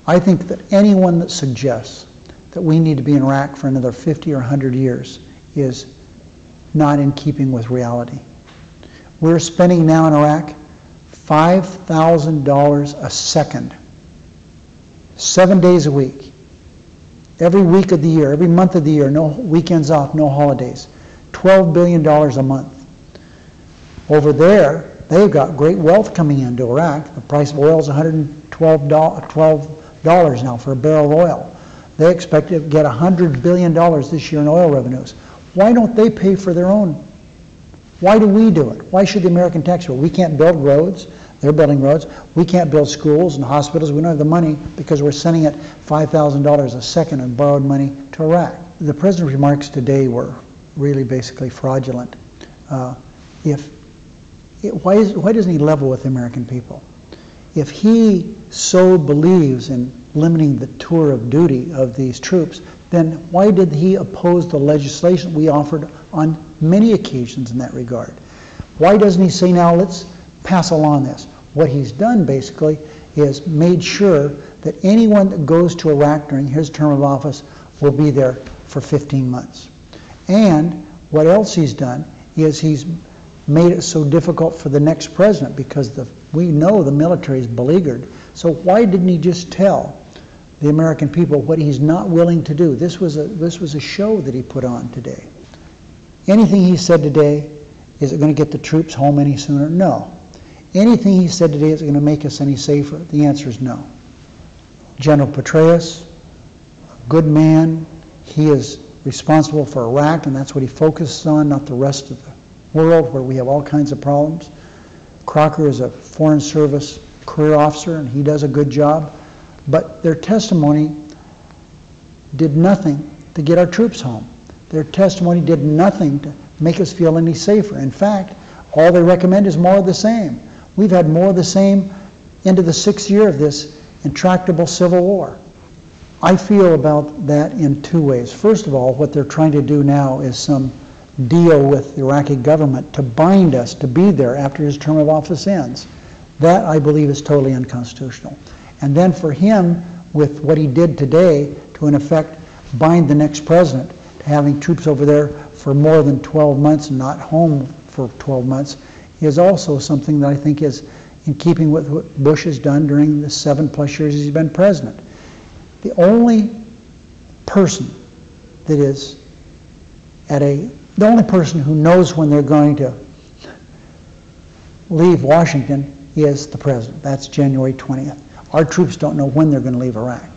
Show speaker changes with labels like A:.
A: I think that anyone that suggests that we need to be in Iraq for another 50 or 100 years is not in keeping with reality. We're spending now in Iraq $5,000 a second, 7 days a week, every week of the year, every month of the year, no weekends off, no holidays, $12 billion a month. Over there, they've got great wealth coming into Iraq. The price of oil is $112 now for a barrel of oil. They expect to get $100 billion this year in oil revenues. Why don't they pay for their own? Why do we do it? Why should the American taxpayer? We can't build roads. They're building roads. We can't build schools and hospitals. We don't have the money because we're sending it $5,000 a second in borrowed money to Iraq. The President's remarks today were really basically fraudulent. Why doesn't he level with the American people? If he so believes in limiting the tour of duty of these troops, then why did he oppose the legislation we offered on many occasions in that regard? Why doesn't he say, now let's pass along this? What he's done basically is made sure that anyone that goes to Iraq during his term of office will be there for 15 months. And what else he's done is he's made it so difficult for the next president because we know the military is beleaguered. So why didn't he just tell the American people what he's not willing to do? This was a show that he put on today. Anything he said today, is it going to get the troops home any sooner? No. Anything he said today, is it going to make us any safer? The answer is no. General Petraeus, a good man, he is responsible for Iraq, and that's what he focuses on, not the rest of the world where we have all kinds of problems. Crocker is a Foreign Service career officer, and he does a good job. But their testimony did nothing to get our troops home. Their testimony did nothing to make us feel any safer. In fact, all they recommend is more of the same. We've had more of the same into the 6th year of this intractable civil war. I feel about that in two ways. First of all, what they're trying to do now is some deal with the Iraqi government to bind us to be there after his term of office ends. That, I believe, is totally unconstitutional. And then for him, with what he did today, to in effect bind the next president to having troops over there for more than 12 months and not home for 12 months, is also something that I think is in keeping with what Bush has done during the 7+ years he's been president. The only person that is the only person who knows when they're going to leave Washington is the president. That's January 20th. Our troops don't know when they're going to leave Iraq.